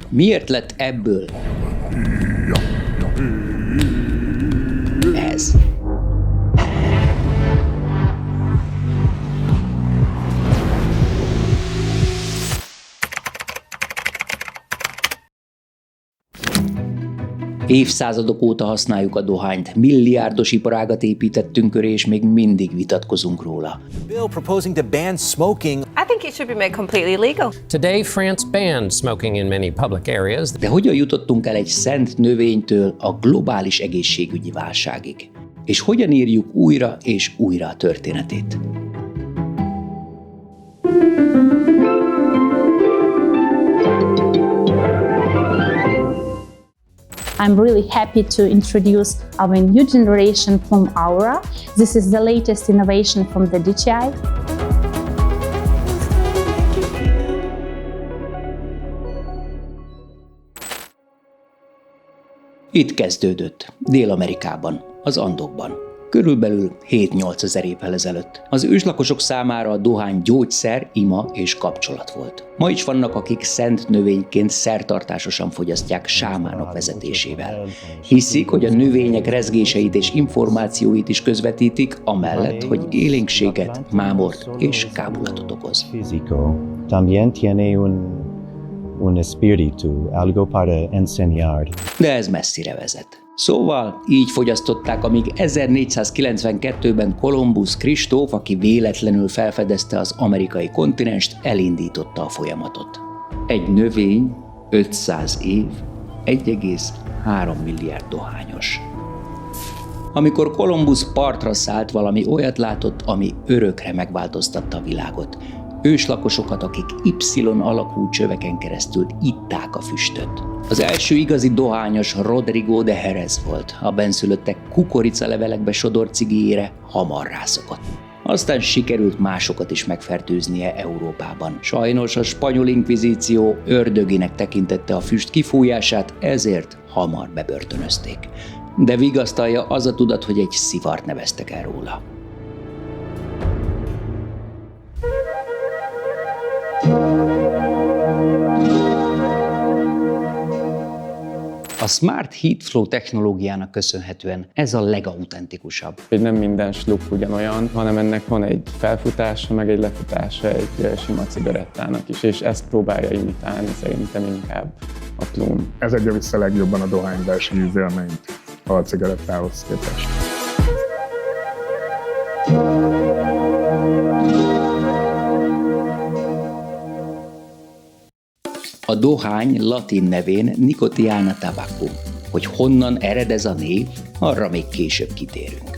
Miért lett ebből ez? Évszázadok óta használjuk a dohányt, milliárdos iparágat építettünk köré, és még mindig vitatkozunk róla. Bill proposing to ban smoking. I think it should be made completely legal. Today, France banned smoking in many public areas. De hogyan jutottunk el egy szent növénytől a globális egészségügyi válságig? És hogyan írjuk újra és újra a történetét? I'm really happy to introduce our new generation Plum Aura. This is the latest innovation from the DJI. Itt kezdődött, Dél-Amerikában, az Andokban. Körülbelül 7-8 ezer évvel ezelőtt. Az őslakosok számára a dohány gyógyszer, ima és kapcsolat volt. Ma is vannak, akik szent növényként szertartásosan fogyasztják sámának vezetésével. Hiszik, hogy a növények rezgéseit és információit is közvetítik, amellett, hogy élénkséget, mámort és kábulatot okoz. También tiene un espíritu, algo para enseñar. De ez messzire vezet. Szóval így fogyasztották, amíg 1492-ben Kolumbusz Kristóf, aki véletlenül felfedezte az amerikai kontinenst, elindította a folyamatot. Egy növény, 500 év, 1,3 milliárd dohányos. Amikor Kolumbusz partra szállt, valami olyat látott, ami örökre megváltoztatta a világot. Őslakosokat, akik Y alakú csöveken keresztül itták a füstöt. Az első igazi dohányos Rodrigo de Jerez volt, a benszülöttek kukoricalevelekbe sodort cigijére hamar rászokott. Aztán sikerült másokat is megfertőznie Európában. Sajnos a spanyol inkvizíció ördöginek tekintette a füst kifújását, ezért hamar bebörtönözték. De vigasztalja az a tudat, hogy egy szivart neveztek el róla. A Smart Heat Flow technológiának köszönhetően ez a legautentikusabb. Nem minden sluk ugyanolyan, hanem ennek van egy felfutása, meg egy lefutása egy sima cigarettának is, és ezt próbálja imitálni szerintem inkább a Plum. Ez adja vissza legjobban a dohányzási ízélményt a cigarettához képest. A dohány latin nevén Nicotiana tabacum. Hogy honnan ered ez a név, arra még később kitérünk.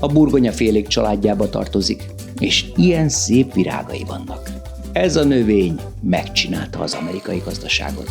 A burgonyafélék családjába tartozik, és ilyen szép virágai vannak. Ez a növény megcsinálta az amerikai gazdaságot.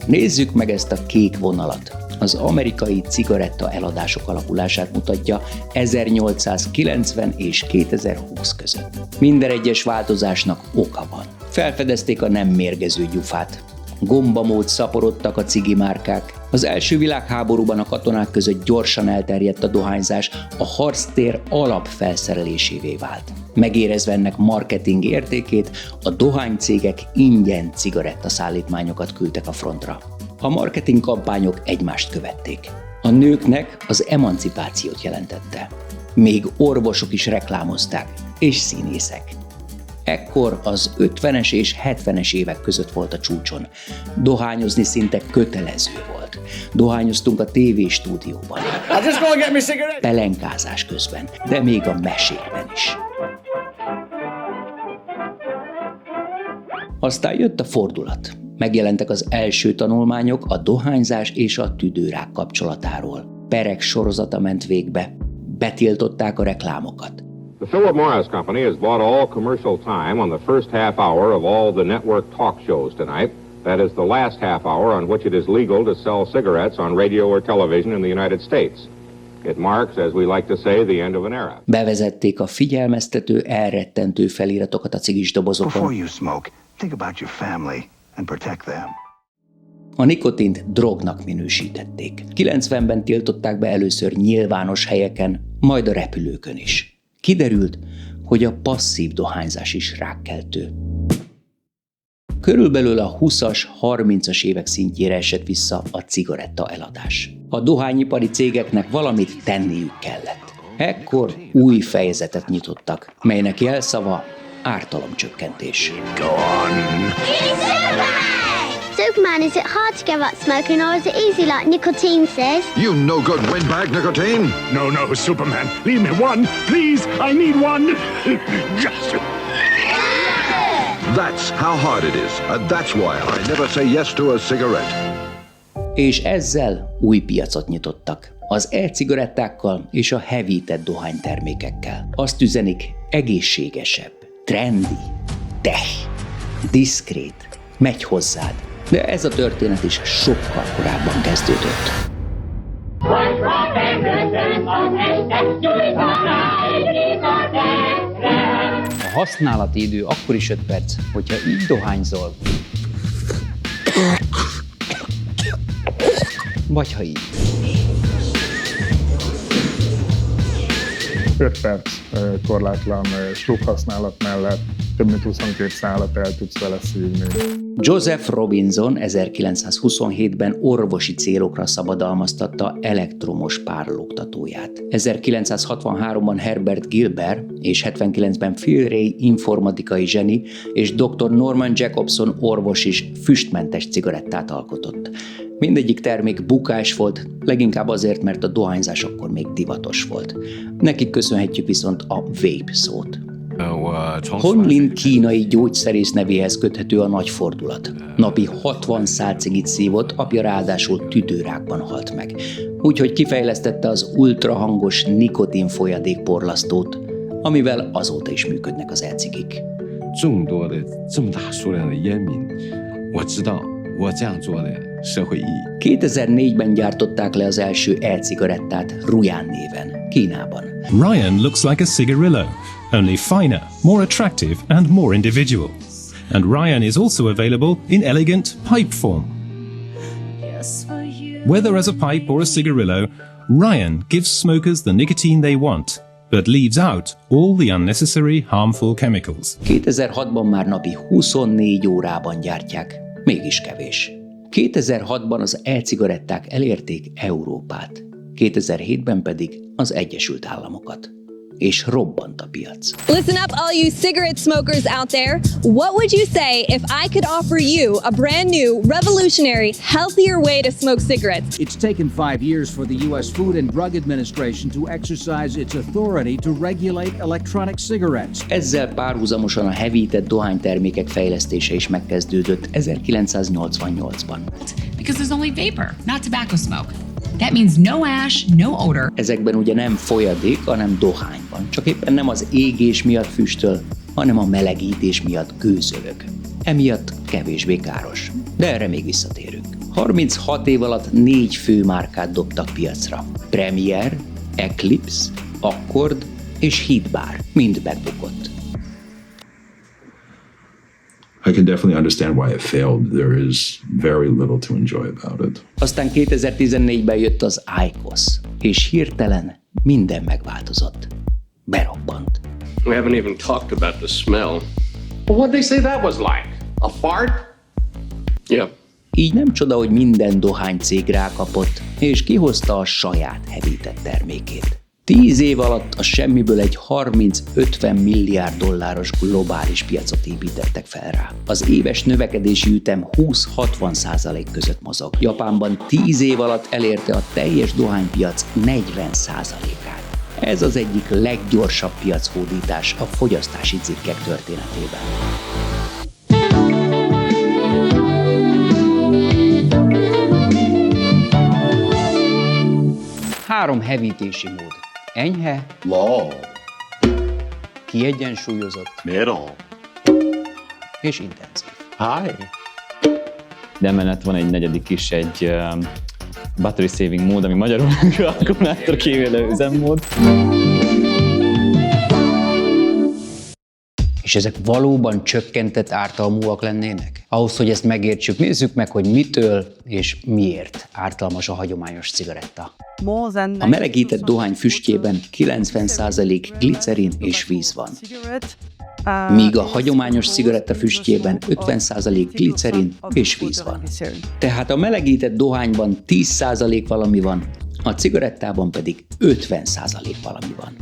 Nézzük meg ezt a kék vonalat. Az amerikai cigaretta eladások alakulását mutatja 1890 és 2020 között. Minden egyes változásnak oka van. Felfedezték a nem mérgező gyufát. Gombamód szaporodtak a cigimárkák. Az első világháborúban a katonák között gyorsan elterjedt a dohányzás, a harctér alapfelszerelésévé vált. Megérezve ennek marketing értékét, a dohánycégek ingyen cigarettaszállítmányokat küldtek a frontra. A marketing kampányok egymást követték. A nőknek az emancipációt jelentette. Még orvosok is reklámozták, és színészek. Ekkor az 50-es és 70-es évek között volt a csúcson. Dohányozni szinte kötelező volt. Dohányoztunk a tévéstúdióban, pelenkázás közben, de még a mesékben is. Aztán jött a fordulat. Megjelentek az első tanulmányok a dohányzás és a tüdőrák kapcsolatáról. Perek sorozata ment végbe. Betiltották a reklámokat. The Philip Morris Company has bought all commercial time on the first half hour of all the network talk shows tonight. That is the last half hour on which it is legal to sell cigarettes on radio or television in the United States. It marks, as we like to say, the end of an era. Bevezették a figyelmeztető, elrettentő feliratokat a cigis dobozokon. Before you smoke, think about your family and protect them. A nikotint drognak minősítették. 90-ben tiltották be először nyilvános helyeken, majd a repülőkön is. Kiderült, hogy a passzív dohányzás is rákkeltő. Körülbelül a 20-as, 30-as évek szintjére esett vissza a cigaretta eladás. A dohányipari cégeknek valamit tenniük kellett. Ekkor új fejezetet nyitottak, melynek jelszava ártalomcsökkentés. Superman, is it hard to give up smoking or is it easy like nicotine says? You no good windbag, nicotine. No, Superman. Leave me one, please. I need one. Just. That's how hard it is. And that's why I never say yes to a cigarette. És ezzel új piacot nyitottak. Az e-cigarettákkal és a hevített dohánytermékekkel. Azt üzenik, egészségesebb, trendy, tech, diszkrét, megy hozzád. De ez a történet is sokkal korábban kezdődött. A használati idő akkor is 5 perc, hogyha így dohányzol, vagy ha így. 5 perc korlátlan slughasználat mellett több mint 22 szálat el tudsz vele szívni. Joseph Robinson 1927-ben orvosi célokra szabadalmaztatta elektromos párologtatóját. 1963-ban Herbert Gilbert és 79-ben Phil Ray informatikai zseni és dr. Norman Jacobson orvos is füstmentes cigarettát alkotott. Mindegyik termék bukás volt, leginkább azért, mert a dohányzás akkor még divatos volt. Nekik köszönhetjük viszont a vape szót. Hon Lin kínai gyógyszerész nevéhez köthető a nagy fordulat. Napi 60 szál cigit szívott, apja ráadásul tüdőrákban halt meg. Úgyhogy kifejlesztette az ultrahangos nikotin folyadékporlasztót, amivel azóta is működnek az e-cigik. 2004-ben gyártották le az első e-cigarettát Ruyan néven, Kínában. Ryan looks like a cigarillo, only finer, more attractive and more individual. And Ryan is also available in elegant pipe form. Whether as a pipe or a cigarillo, Ryan gives smokers the nicotine they want, but leaves out all the unnecessary harmful chemicals. 2006-ban már napi 24 órában gyártják, mégis kevés. 2006-ban az e-cigaretták elérték Európát, 2007-ben pedig az Egyesült Államokat. És robbant a piac. Listen up, all you cigarette smokers out there. What would you say if I could offer you a brand new, revolutionary, healthier way to smoke cigarettes? It's taken 5 years for the U.S. Food and Drug Administration to exercise its authority to regulate electronic cigarettes. Ezzel párhuzamosan a hevített dohánytermékek fejlesztése is megkezdődött 1988-ban. Because there's only vapor, not tobacco smoke. That means no ash, no odor. Ezekben ugye nem folyadék, hanem dohány van. Csak éppen nem az égés miatt füstöl, hanem a melegítés miatt gőzölög. Emiatt kevésbé káros. De erre még visszatérünk. 36 év alatt 4 fő márkát dobtak piacra. Premier, Eclipse, Accord és Heatbar. Mind megbukott. I can definitely understand why it failed. There is very little to enjoy about it. Aztán 2014-ben jött az IQOS, és hirtelen minden megváltozott. Berobbant. We haven't even talked about the smell. What'd they say that was like? A fart? Yeah. Így nem csoda, hogy minden dohánycég rákapott, és kihozta a saját hevített termékét. 10 év alatt a semmiből egy 30-50 milliárd dolláros globális piacot építettek fel rá. Az éves növekedési ütem 20-60% között mozog. Japánban 10 év alatt elérte a teljes dohánypiac 40%-át. Ez az egyik leggyorsabb piachódítás a fogyasztási cikkek történetében. Három hevítési mód. Enyhe, low, kiegyensúlyozott, middle, és intenzív. high. De emellett van egy negyedik is, egy battery saving mód, ami magyarul akkumulátor kívülő üzemmód. És ezek valóban csökkentett ártalmúak lennének? Ahhoz, hogy ezt megértsük, nézzük meg, hogy mitől és miért ártalmas a hagyományos cigaretta. A melegített dohány füstjében 90% glicerin és víz van. míg a hagyományos cigaretta füstjében 50% glicerin és víz van. Tehát a melegített dohányban 10% valami van, a cigarettában pedig 50% valami van.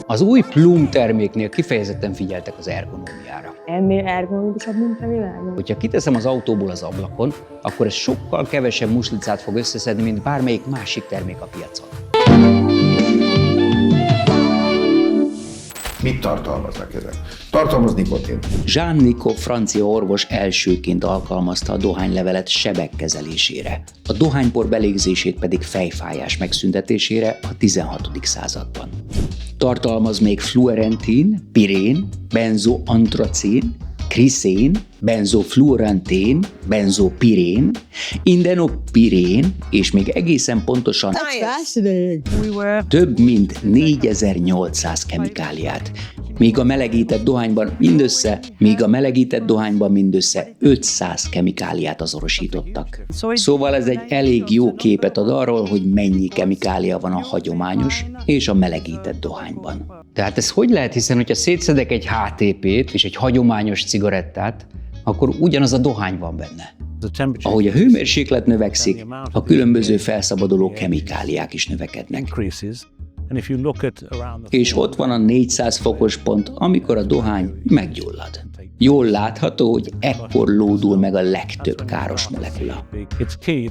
Az új Plume terméknél kifejezetten figyeltek az ergonómiára. Ennél ergonomikusabb, mint a világon? Hogyha kiteszem az autóból az ablakon, akkor ez sokkal kevesebb muslicát fog összeszedni, mint bármelyik másik termék a piacon. Mit tartalmaznak ezek? Tartalmaz nikotint. Jean Nicot francia orvos elsőként alkalmazta a dohánylevelet sebek kezelésére, a dohánypor belégzését pedig fejfájás megszüntetésére a 16. században. Tartalmaz még fluorentin, pirén, benzoantracin, kriszén, benzofluorantén, benzopirén, indenopirén, és még egészen pontosan több mint 4800 kemikáliát, míg a melegített dohányban mindössze 500 kemikáliát azonosítottak. Szóval ez egy elég jó képet ad arról, hogy mennyi kemikália van a hagyományos és a melegített dohányban. Tehát ez hogy lehet, hiszen hogyha szétszedek egy HTP-t és egy hagyományos cigarettát, akkor ugyanaz a dohány van benne. Ahogy a hőmérséklet növekszik, a különböző felszabaduló kemikáliák is növekednek. És ott van a 400 fokos pont, amikor a dohány meggyullad. Jól látható, hogy ekkor lódul meg a legtöbb káros molekula.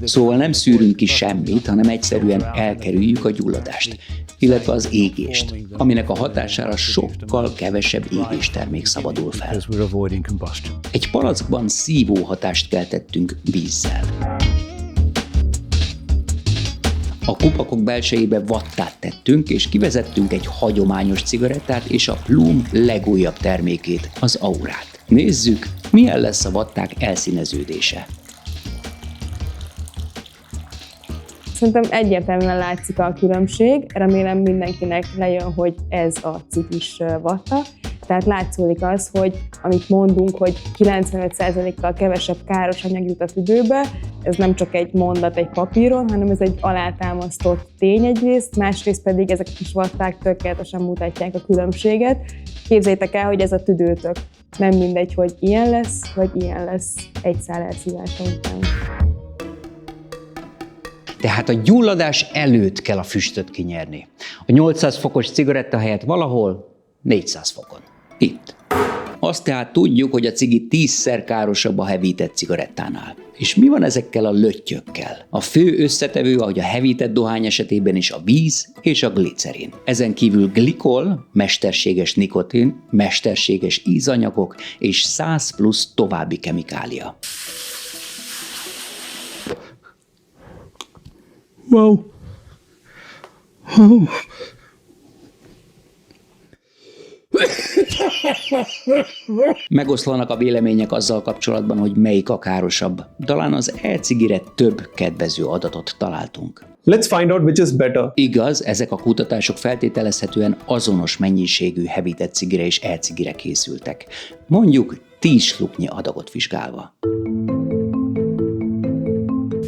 Szóval nem szűrünk ki semmit, hanem egyszerűen elkerüljük a gyulladást, illetve az égést, aminek a hatására sokkal kevesebb égéstermék szabadul fel. Egy palackban szívó hatást keltettünk vízzel. A kupakok belsejébe vattát tettünk, és kivezettünk egy hagyományos cigarettát és a Plume legújabb termékét, az Aurát. Nézzük, milyen lesz a vatták elszíneződése. Szerintem egyértelműen látszik a különbség. Remélem mindenkinek lejön, hogy ez a cipis vatta. Tehát látszódik az, hogy amit mondunk, hogy 95%-kal kevesebb káros anyag jut a tüdőbe, ez nem csak egy mondat egy papíron, hanem ez egy alátámasztott tény egyrészt, másrészt pedig ezek a kis vatták tökéletesen mutatják a különbséget. Képzeljétek el, hogy ez a tüdőtök. Nem mindegy, hogy ilyen lesz, vagy ilyen lesz egy szál elszívása után. Tehát a gyulladás előtt kell a füstöt kinyerni. A 800 fokos cigaretta helyett valahol 400 fokon. Itt. Azt tehát tudjuk, hogy a cigi 10-szer károsabb a hevített cigarettánál. És mi van ezekkel a löttyökkel? A fő összetevő, ahogy a hevített dohány esetében is, a víz és a glicerin. Ezen kívül glikol, mesterséges nikotin, mesterséges ízanyagok és 100 plusz további kemikália. Wow. Oh. Megoszlanak a vélemények azzal kapcsolatban, hogy melyik a károsabb. Talán az e-cigire több kedvező adatot találtunk. Let's find out which is better. Igaz, ezek a kutatások feltételezhetően azonos mennyiségű hevített cigire és e-cigire készültek. Mondjuk 10 sluknyi adagot vizsgálva.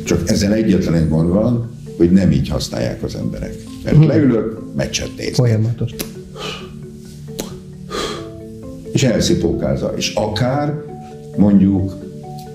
Csak ezzel egyetlen egy gond van, hogy nem így használják az emberek. Mert leülök, meccset nézni. Folyamatos. És elszipókázza. És akár mondjuk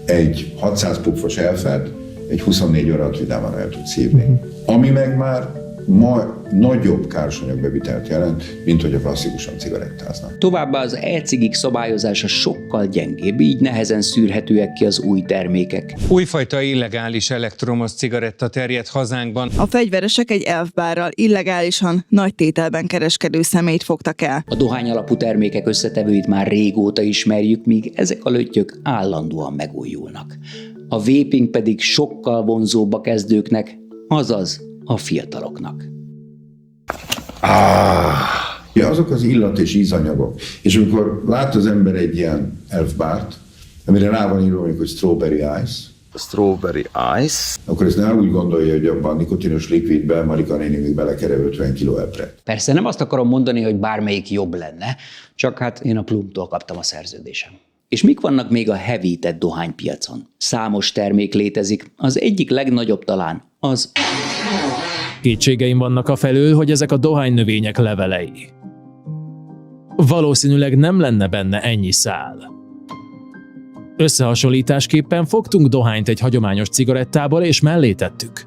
egy 600 pufos elfed egy 24 órát vidáman el tud szívni. Ami meg már ma nagyobb károsanyagbevitelt jelent, mint hogy a klasszikusan cigarettáznak. Továbbá az e-cigik szabályozása sokkal gyengébb, így nehezen szűrhetőek ki az új termékek. Újfajta illegális elektromos cigaretta terjed hazánkban. A fegyveresek egy elfbárral illegálisan nagy tételben kereskedő személyt fogtak el. A dohány alapú termékek összetevőit már régóta ismerjük, míg ezek a löttyök állandóan megújulnak. A vaping pedig sokkal vonzóbb a kezdőknek, azaz a fiataloknak. Ja, azok az illat és ízanyagok. És amikor lát az ember egy ilyen elfbárt, amire rá van írva, hogy strawberry ice, strawberry ice, akkor ezt nem úgy gondolja, hogy abban a nikotinos likvidben Marika néni még belekere 50 kg epret. Persze nem azt akarom mondani, hogy bármelyik jobb lenne, csak hát én a Plume-tól kaptam a szerződésem. És mik vannak még a hevített dohánypiacon? Számos termék létezik, az egyik legnagyobb talán az Kétségeim vannak afelől, hogy ezek a dohánynövények levelei. Valószínűleg nem lenne benne ennyi szál. Összehasonlításképpen fogtunk dohányt egy hagyományos cigarettából és mellé tettük.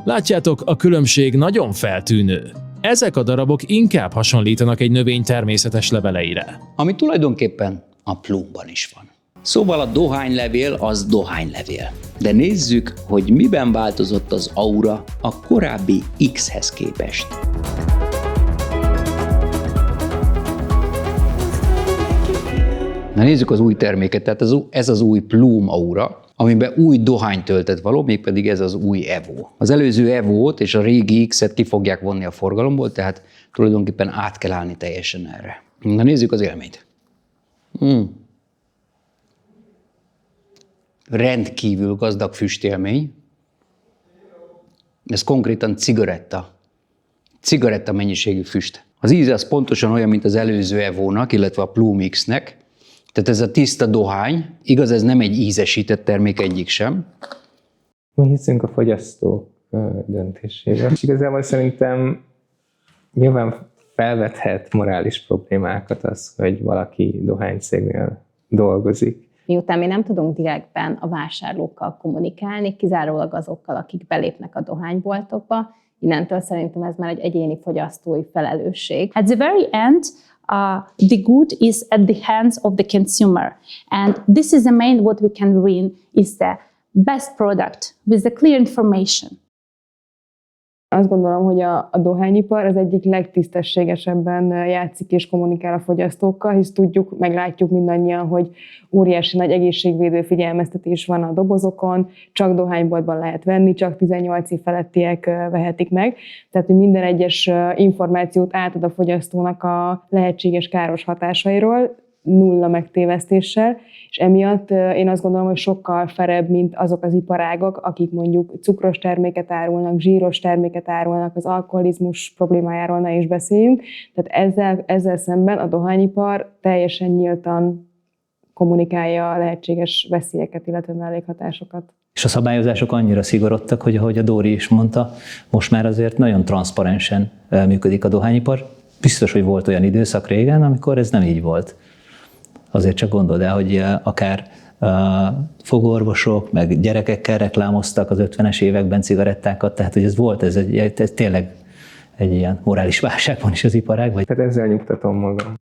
Látjátok, a különbség nagyon feltűnő. Ezek a darabok inkább hasonlítanak egy növény természetes leveleire. Ami tulajdonképpen a plumban is van. Szóval a dohánylevél az dohánylevél. De nézzük, hogy miben változott az aura a korábbi X-hez képest. Na nézzük az új terméket, tehát ez az új Plum Aura, amiben új dohánytöltet való, mégpedig ez az új Evo. Az előző Evo-t és a régi X-et ki fogják vonni a forgalomból, tehát tulajdonképpen át kell állni teljesen erre. Na nézzük az élményt. Rendkívül gazdag füstélmény. Ez konkrétan cigaretta mennyiségű füst. Az íze az pontosan olyan, mint az előző Evo-nak, illetve a Plum X-nek. Tehát ez a tiszta dohány, igaz, ez nem egy ízesített termék egyik sem. Mi hiszünk a fogyasztók döntésével. És igazából szerintem nyilván felvethet morális problémákat az, hogy valaki dohánycégnél dolgozik. Miután mi nem tudunk direktben a vásárlókkal kommunikálni, kizárólag azokkal, akik belépnek a dohányboltokba, innentől szerintem ez már egy egyéni fogyasztói felelősség. At the very end, the good is at the hands of the consumer. And this is the main what we can bring is the best product with the clear information. Azt gondolom, hogy a dohányipar az egyik legtisztességesebben játszik és kommunikál a fogyasztókkal, hisz tudjuk, meglátjuk mindannyian, hogy óriási nagy egészségvédő figyelmeztetés van a dobozokon, csak dohányboltban lehet venni, csak 18 év felettiek vehetik meg. Tehát, hogy minden egyes információt átad a fogyasztónak a lehetséges káros hatásairól, nulla megtévesztéssel, és emiatt én azt gondolom, hogy sokkal ferebb, mint azok az iparágak, akik mondjuk cukros terméket árulnak, zsíros terméket árulnak, az alkoholizmus problémájáról ne is beszéljünk. Tehát ezzel szemben a dohányipar teljesen nyíltan kommunikálja a lehetséges veszélyeket, illetve mellékhatásokat. És a szabályozások annyira szigorodtak, hogy ahogy a Dóri is mondta, most már azért nagyon transzparensen működik a dohányipar. Biztos, hogy volt olyan időszak régen, amikor ez nem így volt. Azért csak gondold el, hogy akár fogorvosok, meg gyerekekkel reklámoztak az 50-es években cigarettákat, tehát hogy ez tényleg egy ilyen morális válság van is az iparág. Tehát ezzel nyugtatom magam.